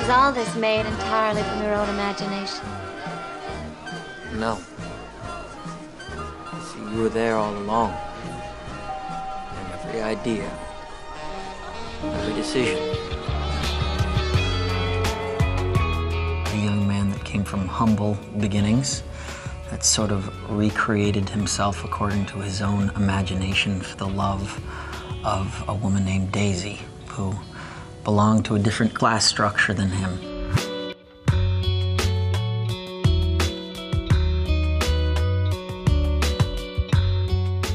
Was all this made entirely from your own imagination? No. See, you were there all along. And every idea, every decision. A young man that came from humble beginnings, that sort of recreated himself according to his own imagination for the love of a woman named Daisy, who belonged to a different class structure than him.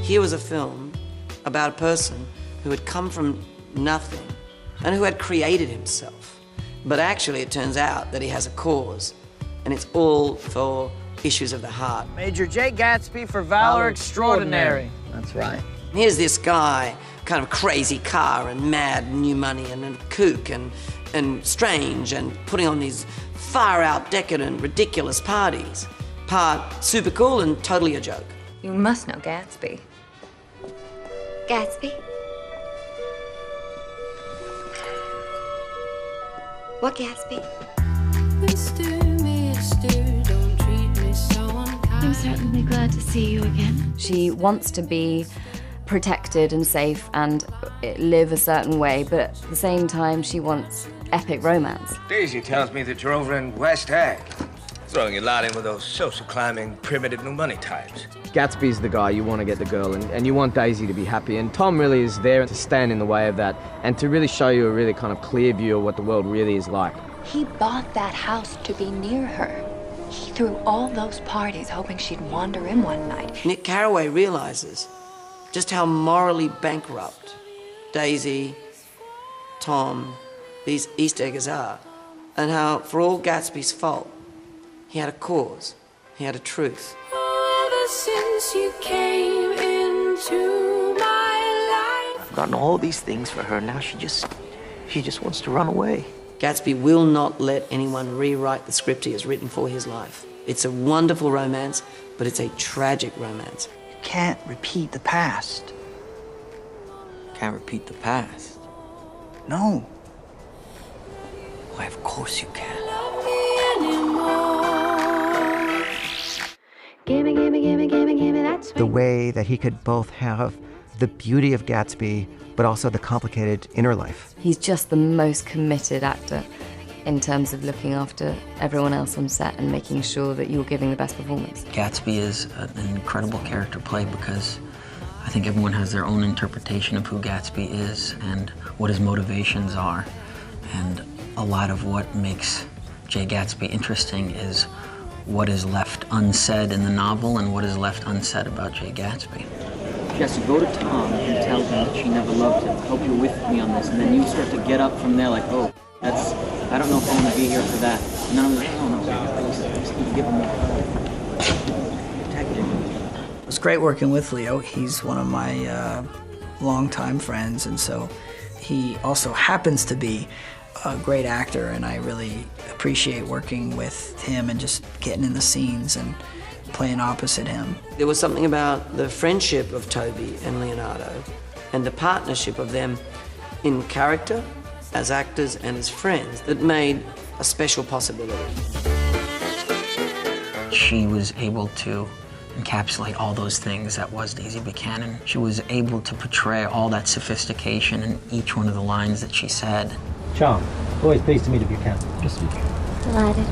Here was a film about a person who had come from nothing and who had created himself. But actually, it turns out that he has a cause, and it's all for issues of the heart. Major J. Gatsby for Valor Extraordinary. That's right. Here's this guy, kind of crazy car and mad new money and a kook and strange and putting on these far out decadent, ridiculous parties. Part super cool and totally a joke. You must know Gatsby. Gatsby? What Gatsby? I'm certainly glad to see you again. She wants to be protected and safe and live a certain way, but at the same time, she wants epic romance. Daisy tells me that you're over in West Ag, throwing your lot in with those social climbing, primitive new money types. Gatsby's the guy you want to get the girl, and you want Daisy to be happy, and Tom really is there to stand in the way of that and to really show you a really kind of clear view of what the world really is like. He bought that house to be near her. He threw all those parties hoping she'd wander in one night. Nick Carraway realizes just how morally bankrupt Daisy, Tom, these East Eggers are, and how, for all Gatsby's fault, he had a cause, he had a truth. Ever since you came into my life. I've gotten all these things for her. Now she just wants to run away. Gatsby will not let anyone rewrite the script he has written for his life. It's a wonderful romance, but it's a tragic romance. You can't repeat the past. Can't repeat the past. No. Why, of course you can. Gimme, gimme, gimme, gimme, gimme, that's The way that he could both have the beauty of Gatsby, but also the complicated inner life. He's just the most committed actor in terms of looking after everyone else on set and making sure that you're giving the best performance. Gatsby is an incredible character play because I think everyone has their own interpretation of who Gatsby is and what his motivations are. And a lot of what makes Jay Gatsby interesting is what is left unsaid in the novel and what is left unsaid about Jay Gatsby. She has to go to Tom and tell him that she never loved him. Hope you're with me on this. And then you start to get up from there like, oh, I don't know if I want to be here for that. And then I'm like, oh, no, just give him protect him. It was great working with Leo. He's one of my longtime friends, and so he also happens to be a great actor, and I really appreciate working with him and just getting in the scenes and playing opposite him. There was something about the friendship of Tobey and Leonardo and the partnership of them in character, as actors and as friends, that made a special possibility. She was able to encapsulate all those things that was Daisy Buchanan. She was able to portray all that sophistication in each one of the lines that she said. Charm, always pleased to meet a Buchanan. Just meet you. Delighted.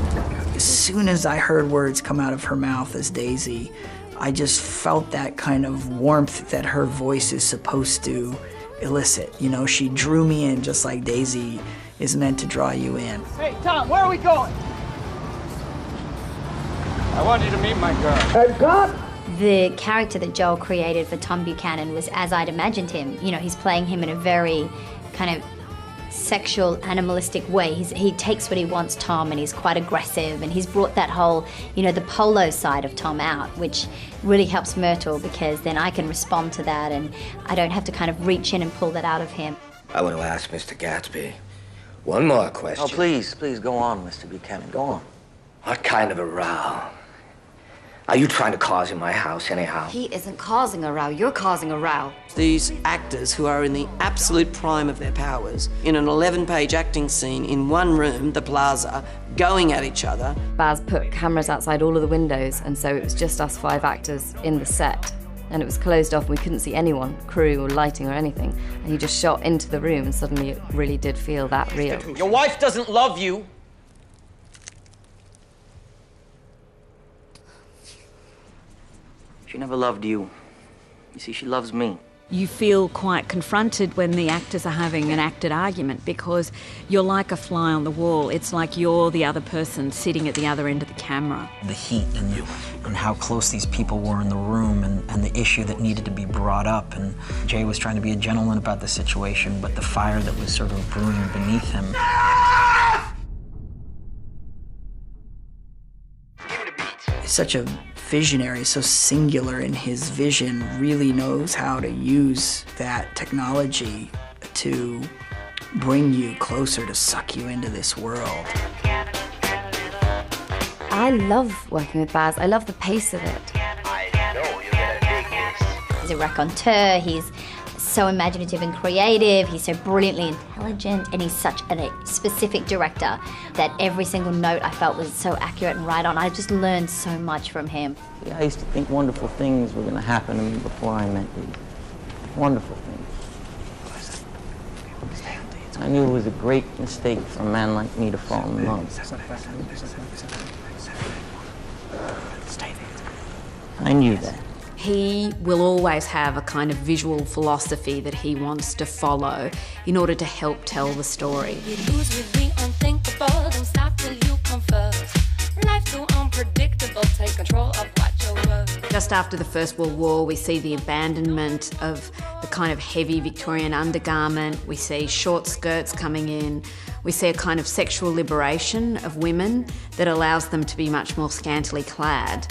As soon as I heard words come out of her mouth as Daisy, I just felt that kind of warmth that her voice is supposed to elicit. You know, she drew me in just like Daisy is meant to draw you in. Hey, Tom, where are we going? I want you to meet my girl. Hey, God! The character that Joel created for Tom Buchanan was as I'd imagined him. You know, he's playing him in a very kind of sexual, animalistic way. He takes what he wants, Tom, and he's quite aggressive, and he's brought that whole, you know, the polo side of Tom out, which really helps Myrtle because then I can respond to that and I don't have to kind of reach in and pull that out of him. I want to ask Mr. Gatsby one more question. Oh, please go on, Mr. Buchanan, go on. What kind of a row Are you trying to cause in my house anyhow? He isn't causing a row, you're causing a row. These actors who are in the absolute prime of their powers, in an 11-page acting scene in one room, the plaza, going at each other. Baz put cameras outside all of the windows, and so it was just us 5 actors in the set. And it was closed off, and we couldn't see anyone, crew or lighting or anything. And he just shot into the room, and suddenly it really did feel that real. Your wife doesn't love you. She never loved you. You see, she loves me. You feel quite confronted when the actors are having an acted argument because you're like a fly on the wall. It's like you're the other person sitting at the other end of the camera. The heat and how close these people were in the room and the issue that needed to be brought up. And Jay was trying to be a gentleman about the situation, but the fire that was sort of brewing beneath him. He's such a visionary, so singular in his vision, really knows how to use that technology to bring you closer, to suck you into this world. I love working with Baz. I love the pace of it. I know you're gonna dig this. He's a raconteur, he's so imaginative and creative, he's so brilliantly intelligent, and he's such a specific director that every single note I felt was so accurate and right on. I just learned so much from him. I used to think wonderful things were going to happen to me before I met you. Wonderful things. I knew it was a great mistake for a man like me to fall in love. I knew that. He will always have a kind of visual philosophy that he wants to follow in order to help tell the story. You lose with the unthinkable, don't stop till you come first. Life's too unpredictable, take control of what you're worth. Just after the First World War, we see the abandonment of the kind of heavy Victorian undergarment. We see short skirts coming in. We see a kind of sexual liberation of women that allows them to be much more scantily clad.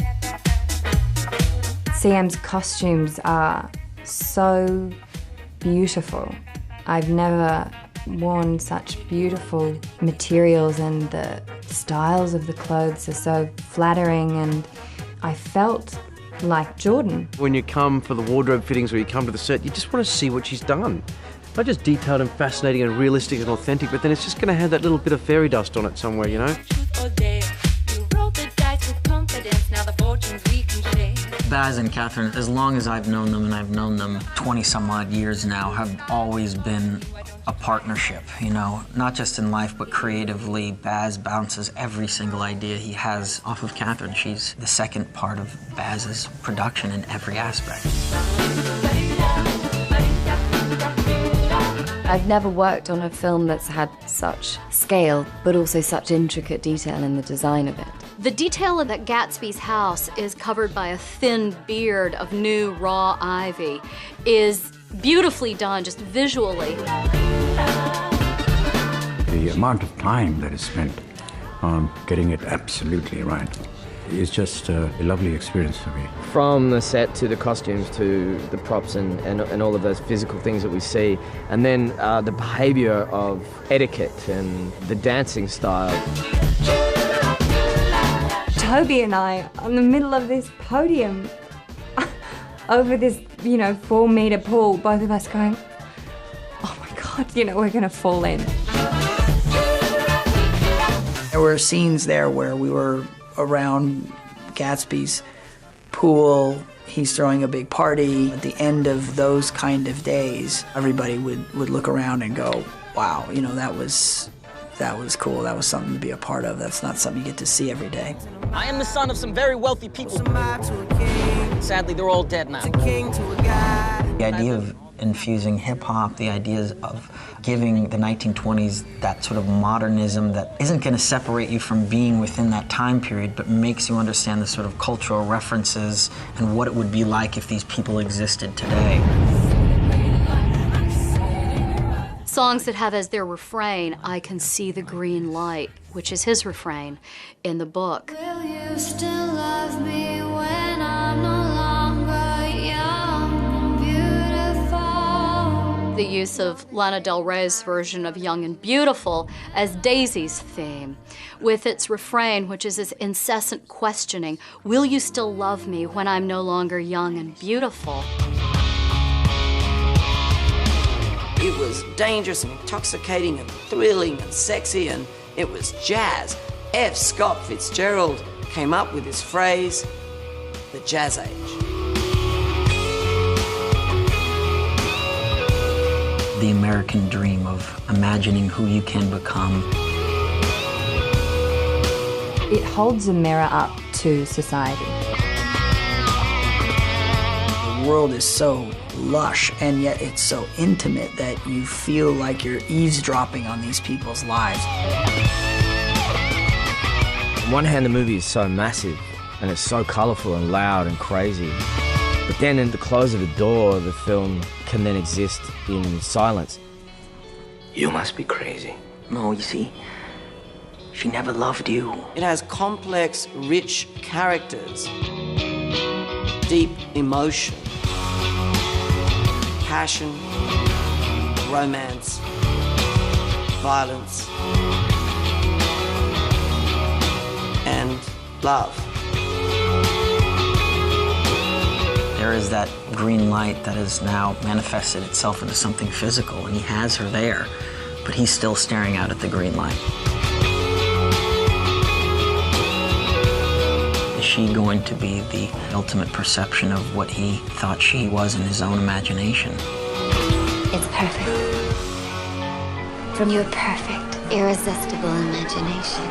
CM's costumes are so beautiful. I've never worn such beautiful materials, and the styles of the clothes are so flattering, and I felt like Jordan. When you come for the wardrobe fittings or you come to the set, you just want to see what she's done. Not just detailed and fascinating and realistic and authentic, but then it's just going to have that little bit of fairy dust on it somewhere, you know? Baz and Catherine, as long as I've known them, and I've known them 20-some-odd years now, have always been a partnership, you know, not just in life, but creatively. Baz bounces every single idea he has off of Catherine. She's the second part of Baz's production in every aspect. I've never worked on a film that's had such scale, but also such intricate detail in the design of it. The detail of that Gatsby's house is covered by a thin beard of new raw ivy is beautifully done, just visually. The amount of time that is spent on getting it absolutely right is just a lovely experience for me. From the set to the costumes to the props and all of those physical things that we see, and then the behaviour of etiquette and the dancing style. Tobey and I on the middle of this podium over this, 4-metre pool, both of us going, oh my God, we're going to fall in. There were scenes there where we were around Gatsby's pool. He's throwing a big party. At the end of those kind of days, everybody would look around and go, wow, that was cool. That was something to be a part of. That's not something you get to see every day. I am the son of some very wealthy people. Sadly, they're all dead now. The idea of infusing hip-hop, the ideas of giving the 1920s that sort of modernism that isn't going to separate you from being within that time period, but makes you understand the sort of cultural references and what it would be like if these people existed today. Songs that have as their refrain, I can see the green light, which is his refrain in the book. Will you still love me when I'm no longer young and beautiful? the use of Lana Del Rey's version of Young and Beautiful as Daisy's theme, with its refrain, which is this incessant questioning, will you still love me when I'm no longer young and beautiful? It was dangerous and intoxicating and thrilling and sexy, and it was jazz. F. Scott Fitzgerald came up with this phrase, the Jazz Age. The American dream of imagining who you can become. It holds a mirror up to society. The world is so lush, and yet it's so intimate that you feel like you're eavesdropping on these people's lives. On one hand, the movie is so massive, and it's so colourful and loud and crazy. But then in the close of the door, the film can then exist in silence. You must be crazy. No, you see, she never loved you. It has complex, rich characters, deep emotion, passion, romance, violence, and love. There is that green light that has now manifested itself into something physical, and he has her there, but he's still staring out at the green light. Is she going to be the ultimate perception of what he thought she was in his own imagination? It's perfect. From your perfect, irresistible imagination.